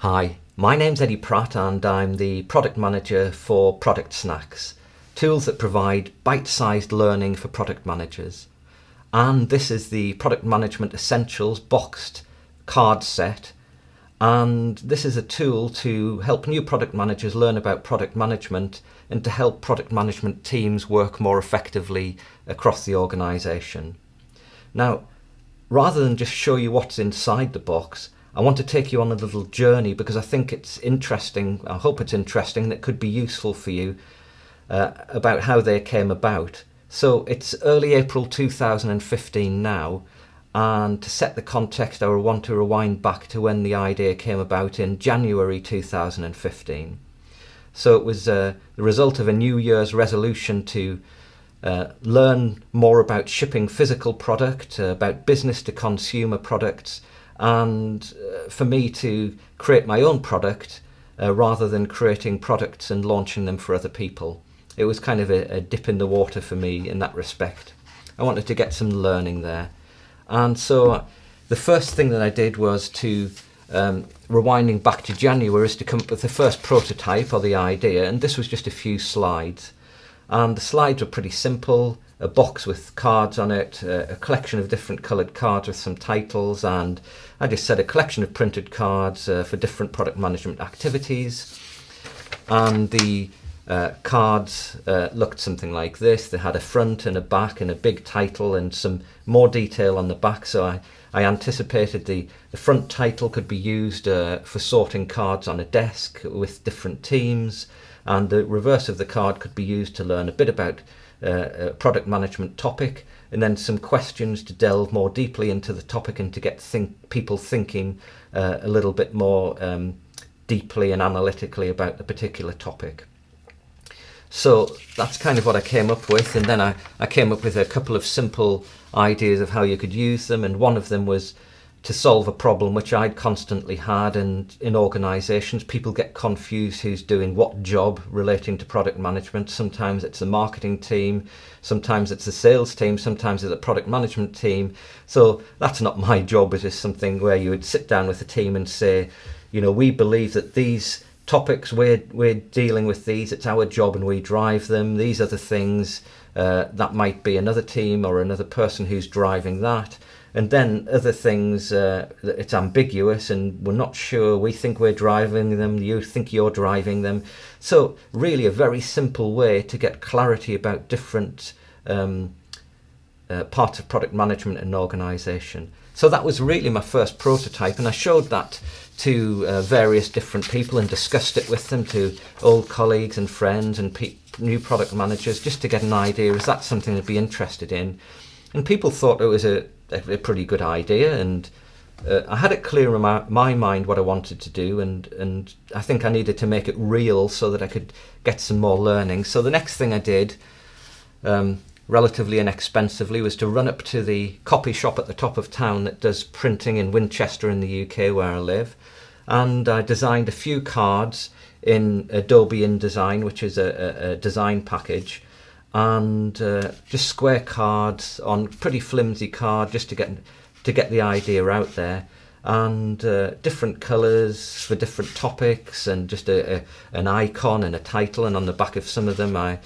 Hi, my name's Eddie Pratt and I'm the product manager for Product Snacks, tools that provide bite-sized learning for product managers. And this is the Product Management Essentials boxed card set, and this is a tool to help new product managers learn about product management and to help product management teams work more effectively across the organisation. Now, rather than just show you what's inside the box, I want to take you on a little journey because I think it's interesting, I hope it's interesting, and it could be useful for you about how they came about. So it's early April 2015 now, and to set the context I want to rewind back to when the idea came about in January 2015. So it was the result of a New Year's resolution to learn more about shipping physical product, about business to consumer products, and for me to create my own product rather than creating products and launching them for other people. It was kind of a dip in the water for me in that respect. I wanted to get some learning there. And so the first thing that I did was to, rewinding back to January, is to come up with the first prototype or the idea, and this was just a few slides. And the slides were pretty simple, a box with cards on it, a collection of different coloured cards with some titles, and I just said a collection of printed cards for different product management activities. And the cards looked something like this. They had a front and a back and a big title and some more detail on the back. So I anticipated the front title could be used for sorting cards on a desk with different teams, and the reverse of the card could be used to learn a bit about a product management topic, and then some questions to delve more deeply into the topic and to get people thinking a little bit more deeply and analytically about the particular topic. So that's kind of what I came up with, and then I came up with a couple of simple ideas of how you could use them, and one of them was to solve a problem which I'd constantly had, and in organisations people get confused who's doing what job relating to product management. Sometimes it's the marketing team, sometimes it's the sales team, sometimes it's the product management team. So that's not my job. It is something where you would sit down with the team and say, you know, we believe that these topics, we're dealing with these, it's our job and we drive them. These are the things that might be another team or another person who's driving that. And then other things, it's ambiguous and we're not sure. We think we're driving them, you think you're driving them. So really a very simple way to get clarity about different parts of product management in an organisation. So that was really my first prototype, and I showed that to various different people and discussed it with them, to old colleagues and friends and new product managers, just to get an idea, is that something they'd be interested in? And people thought it was a pretty good idea, and I had it clear in my mind what I wanted to do, and I think I needed to make it real so that I could get some more learning. So the next thing I did, relatively inexpensively, was to run up to the copy shop at the top of town that does printing in Winchester in the UK where I live, and I designed a few cards in Adobe InDesign, which is a design package, and just square cards on pretty flimsy card just to get the idea out there, and different colours for different topics, and just an icon and a title, and on the back of some of them I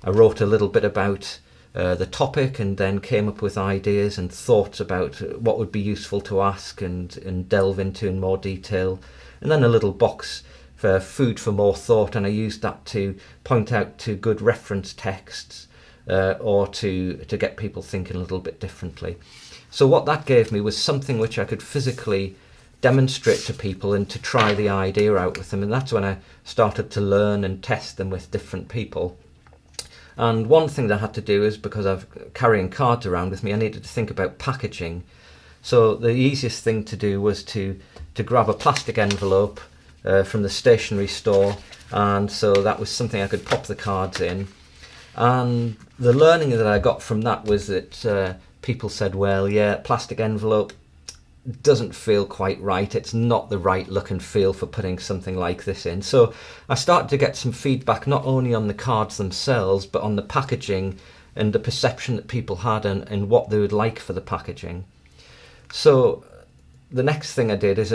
wrote a little bit about the topic, and then came up with ideas and thoughts about what would be useful to ask and delve into in more detail, and then a little box for food for more thought, and I used that to point out to good reference texts or to get people thinking a little bit differently. So what that gave me was something which I could physically demonstrate to people and to try the idea out with them, and that's when I started to learn and test them with different people. And one thing that I had to do is, because I'm carrying cards around with me, I needed to think about packaging. So the easiest thing to do was to grab a plastic envelope from the stationery store, and so that was something I could pop the cards in. And the learning that I got from that was that people said, well, yeah, plastic envelope doesn't feel quite right. It's not the right look and feel for putting something like this in. So I started to get some feedback not only on the cards themselves, but on the packaging and the perception that people had and what they would like for the packaging. So the next thing I did is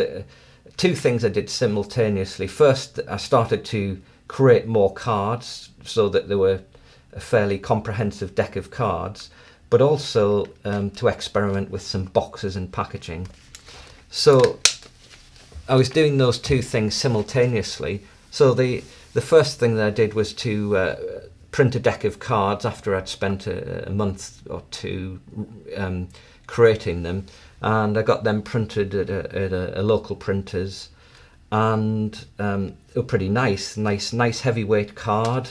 two things I did simultaneously. First, I started to create more cards so that there were a fairly comprehensive deck of cards, but also to experiment with some boxes and packaging. So I was doing those two things simultaneously. So the first thing that I did was to print a deck of cards after I'd spent a month or two creating them, and I got them printed at a local printer's, and they were pretty nice heavyweight card,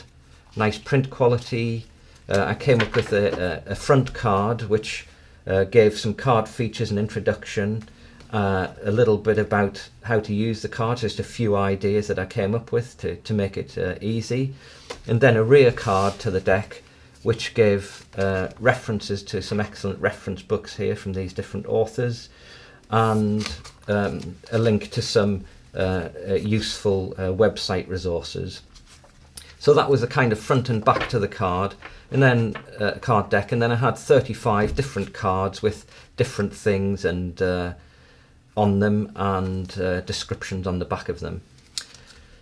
nice print quality. I came up with a front card which gave some card features and introduction, a little bit about how to use the cards, just a few ideas that I came up with to make it easy, and then a rear card to the deck which gave references to some excellent reference books here from these different authors, and a link to some useful website resources. So that was the kind of front and back to the card, and then card deck, and then I had 35 different cards with different things and on them, and descriptions on the back of them.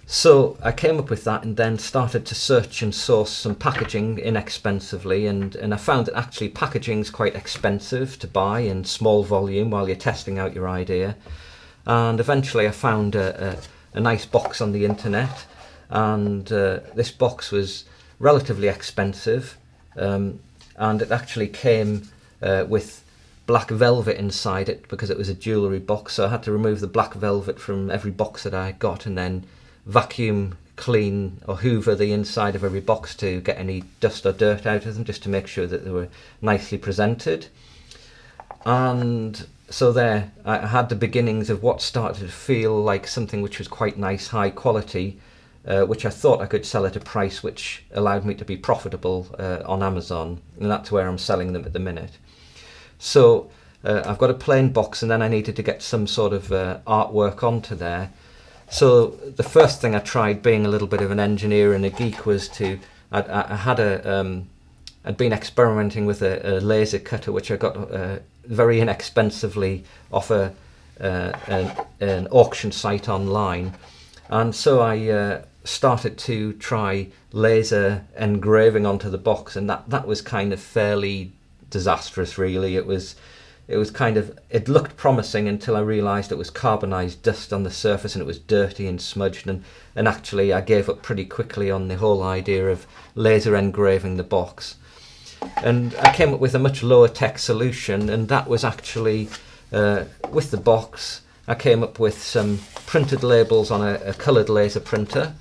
So I came up with that and then started to search and source some packaging inexpensively, and I found that actually packaging is quite expensive to buy in small volume while you're testing out your idea. And eventually I found a nice box on the internet, and this box was relatively expensive, and it actually came with black velvet inside it because it was a jewellery box, so I had to remove the black velvet from every box that I got and then vacuum clean or hoover the inside of every box to get any dust or dirt out of them, just to make sure that they were nicely presented. And so there I had the beginnings of what started to feel like something which was quite nice, high quality, which I thought I could sell at a price which allowed me to be profitable on Amazon, and that's where I'm selling them at the minute. So I've got a plain box, and then I needed to get some sort of artwork onto there. So the first thing I tried, being a little bit of an engineer and a geek, was I'd been experimenting with a laser cutter which I got very inexpensively off an auction site online, and so I started to try laser engraving onto the box, and that was kind of fairly disastrous, really. It looked promising until I realised it was carbonised dust on the surface, and it was dirty and smudged, and actually I gave up pretty quickly on the whole idea of laser engraving the box. And I came up with a much lower tech solution, and that was actually with the box I came up with some printed labels on a coloured laser printer,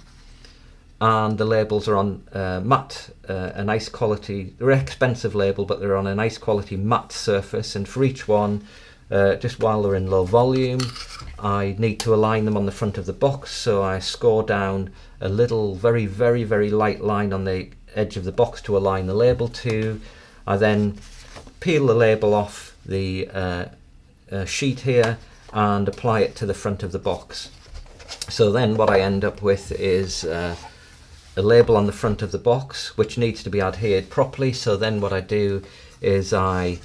and the labels are on matte, a nice quality. They're an expensive label, but they're on a nice quality matte surface, and for each one, just while they're in low volume, I need to align them on the front of the box. So I score down a little very, very, very light line on the edge of the box to align the label to. I then peel the label off the sheet here and apply it to the front of the box. So then what I end up with is a label on the front of the box which needs to be adhered properly. So then what I do is I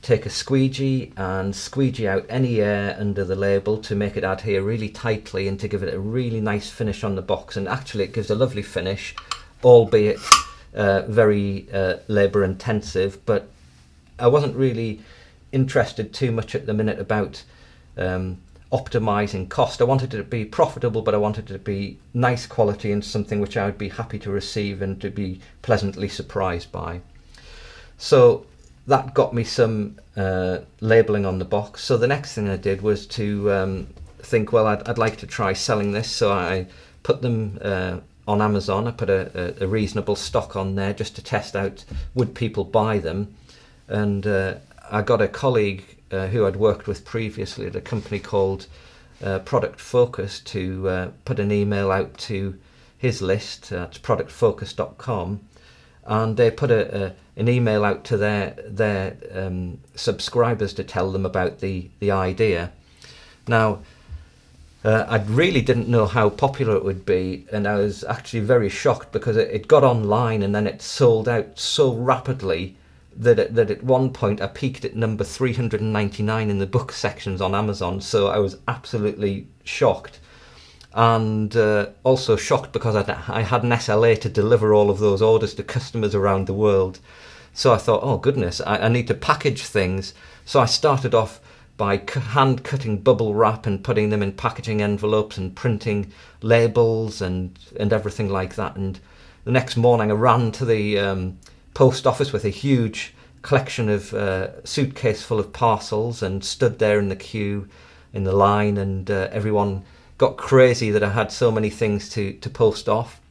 take a squeegee and squeegee out any air under the label to make it adhere really tightly and to give it a really nice finish on the box. And actually it gives a lovely finish, albeit very labour intensive, but I wasn't really interested too much at the minute about optimizing cost. I wanted it to be profitable, but I wanted it to be nice quality and something which I would be happy to receive and to be pleasantly surprised by. So that got me some labeling on the box. So the next thing I did was to think, well, I'd like to try selling this. So I put them on Amazon. I put a reasonable stock on there just to test out, would people buy them. And I got a colleague who I'd worked with previously at a company called Product Focus to put an email out to his list at productfocus.com, and they put an email out to their subscribers to tell them about the idea. Now, I really didn't know how popular it would be, and I was actually very shocked because it got online and then it sold out so rapidly that at one point I peaked at number 399 in the book sections on Amazon, so I was absolutely shocked. And also shocked because I had an SLA to deliver all of those orders to customers around the world. So I thought, oh goodness, I need to package things. So I started off by hand cutting bubble wrap and putting them in packaging envelopes and printing labels and everything like that. And the next morning I ran to the post office with a huge collection of suitcase full of parcels and stood there in the queue, in the line, and everyone got crazy that I had so many things to post off.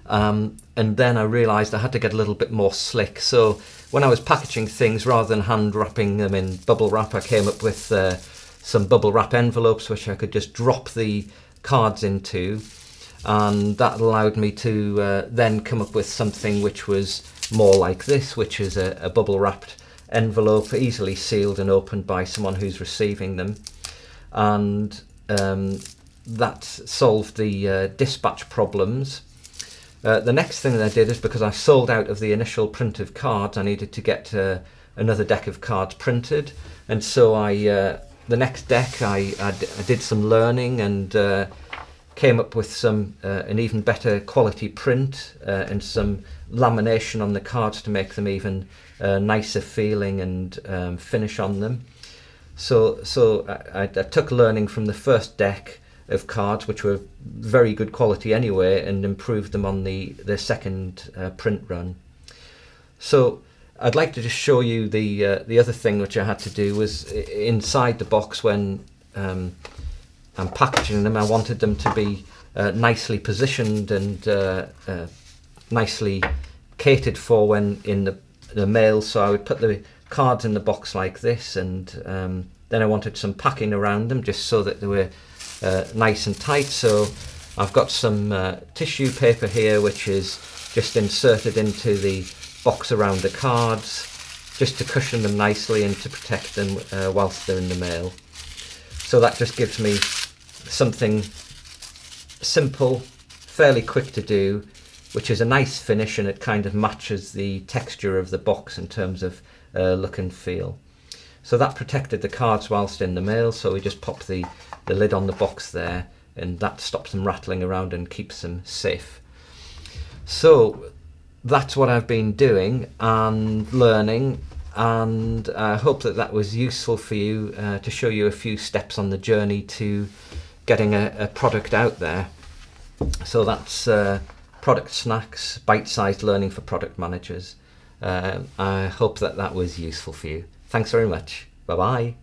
And then I realised I had to get a little bit more slick. So when I was packaging things, rather than hand wrapping them in bubble wrap, I came up with some bubble wrap envelopes which I could just drop the cards into, and that allowed me to then come up with something which was more like this, which is a bubble wrapped envelope, easily sealed and opened by someone who's receiving them. And that solved the dispatch problems. The next thing that I did is, because I sold out of the initial print of cards, I needed to get another deck of cards printed, and so the next deck I did some learning and came up with an even better quality print and some lamination on the cards to make them even nicer feeling and finish on them. So I took learning from the first deck of cards, which were very good quality anyway, and improved them on the second print run. So I'd like to just show you the other thing which I had to do was inside the box when I'm packaging them. I wanted them to be nicely positioned and nicely catered for when in the mail. So I would put the cards in the box like this, and then I wanted some packing around them just so that they were nice and tight. So I've got some tissue paper here which is just inserted into the box around the cards just to cushion them nicely and to protect them whilst they're in the mail. So that just gives me something simple, fairly quick to do, which is a nice finish, and it kind of matches the texture of the box in terms of look and feel. So that protected the cards whilst in the mail, so we just pop the lid on the box there, and that stops them rattling around and keeps them safe. So that's what I've been doing and learning, and I hope that was useful for you to show you a few steps on the journey to getting a product out there. So that's product snacks, bite-sized learning for product managers. I hope that was useful for you. Thanks very much. Bye-bye.